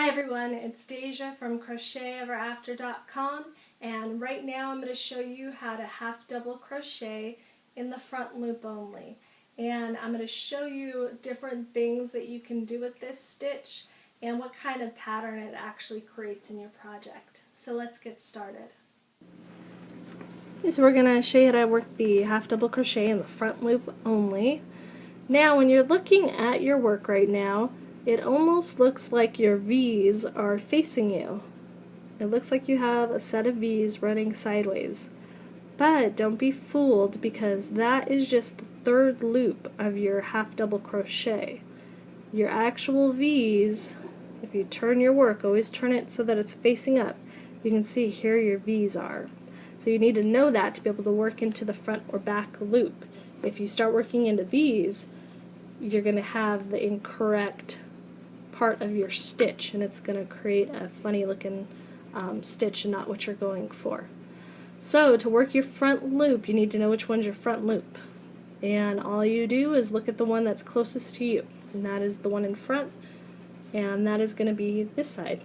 Hi everyone, it's Deja from CrochetEverAfter.com, and right now I'm going to show you how to half double crochet in the front loop only. And I'm going to show you different things that you can do with this stitch and what kind of pattern it actually creates in your project. So let's get started. So we're going to show you how to work the half double crochet in the front loop only. Now when you're looking at your work right now, it almost looks like your V's are facing you. It looks like you have a set of V's running sideways. But don't be fooled, because that is just the third loop of your half double crochet. Your actual V's, if you turn your work, always turn it so that it's facing up. You can see here your V's are. So you need to know that to be able to work into the front or back loop. If you start working into V's, you're going to have the incorrect part of your stitch, and it's going to create a funny looking stitch and not what you're going for. So to work your front loop, you need to know which one's your front loop, and all you do is look at the one that's closest to you, and that is the one in front, and that is going to be this side.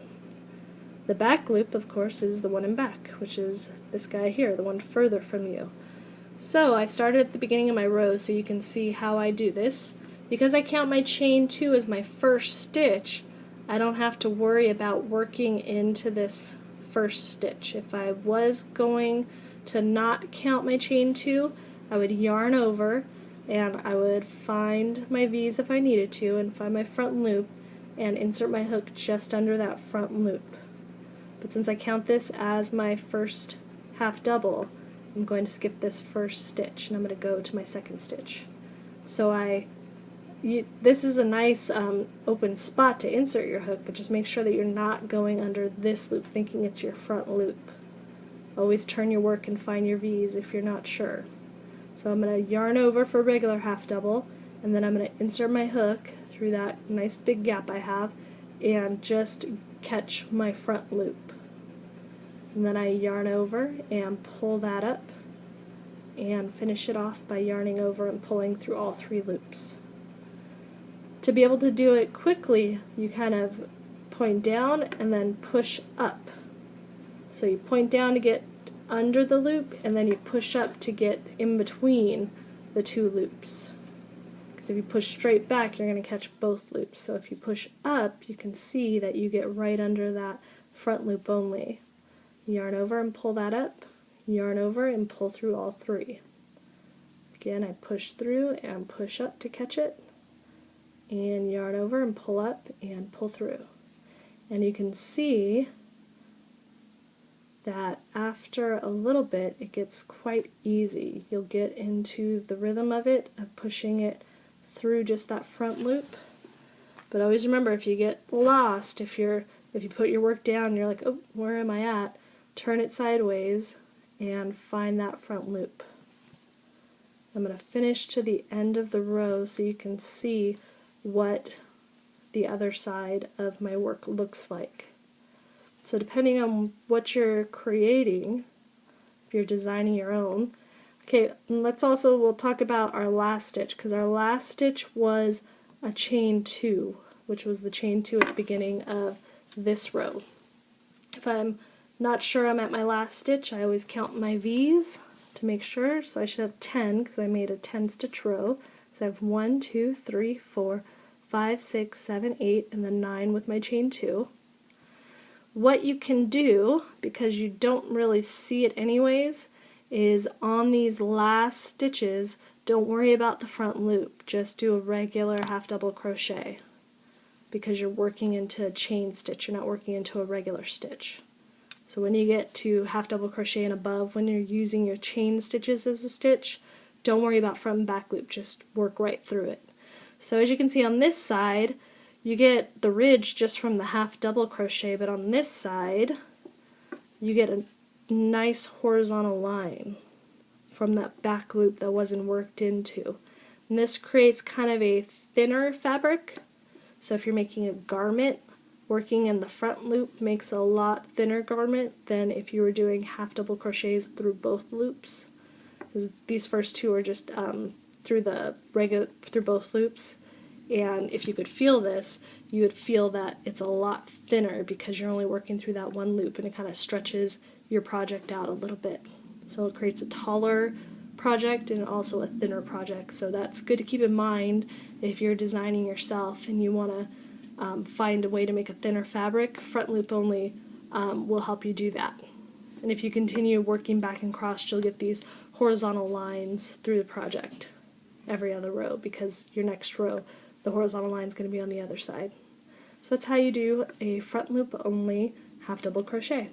The back loop, of course, is the one in back, which is this guy here, the one further from you. So I started at the beginning of my row so you can see how I do this. Because I count my chain 2 as my first stitch, I don't have to worry about working into this first stitch. If I was going to not count my chain 2, I would yarn over and I would find my V's if I needed to, and find my front loop and insert my hook just under that front loop. But since I count this as my first half double, I'm going to skip this first stitch and I'm going to go to my second stitch. So this is a nice open spot to insert your hook, but just make sure that you're not going under this loop thinking it's your front loop. Always turn your work and find your V's if you're not sure. So I'm going to yarn over for a regular half double, and then I'm going to insert my hook through that nice big gap I have and just catch my front loop. And then I yarn over and pull that up and finish it off by yarning over and pulling through all 3 loops. To be able to do it quickly, you kind of point down and then push up. So you point down to get under the loop, and then you push up to get in between the 2 loops. Because if you push straight back, you're going to catch both loops. So if you push up, you can see that you get right under that front loop only. Yarn over and pull that up, yarn over and pull through all 3. Again, I push through and push up to catch it, and yarn over and pull up and pull through. And you can see that after a little bit it gets quite easy. You'll get into the rhythm of it, of pushing it through just that front loop. But always remember, if you get lost, if you put your work down and you're like, oh, where am I at? Turn it sideways and find that front loop. I'm going to finish to the end of the row so you can see what the other side of my work looks like. So depending on what you're creating, if you're designing your own. Okay, we'll talk about our last stitch, because our last stitch was a chain 2, which was the chain 2 at the beginning of this row. If I'm not sure I'm at my last stitch, I always count my V's to make sure. So I should have 10, because I made a 10 stitch row. So I have 1, 2, 3, 4, 5, 6, 7, 8, and then 9 with my chain 2. What you can do, because you don't really see it anyways, is on these last stitches, don't worry about the front loop. Just do a regular half double crochet, because you're working into a chain stitch. You're not working into a regular stitch. So when you get to half double crochet and above, when you're using your chain stitches as a stitch, don't worry about front and back loop, just work right through it. So as you can see on this side, you get the ridge just from the half double crochet, but on this side, you get a nice horizontal line from that back loop that wasn't worked into. And this creates kind of a thinner fabric. So if you're making a garment, working in the front loop makes a lot thinner garment than if you were doing half double crochets through both loops. Because these first 2 are just through both loops, And if you could feel this, you would feel that it's a lot thinner because you're only working through that one loop, and it kind of stretches your project out a little bit. So it creates a taller project and also a thinner project. So that's good to keep in mind if you're designing yourself and you want to find a way to make a thinner fabric. Front loop only will help you do that. And if you continue working back and cross, you'll get these horizontal lines through the project every other row, because your next row, the horizontal line is going to be on the other side. So that's how you do a front loop only half double crochet.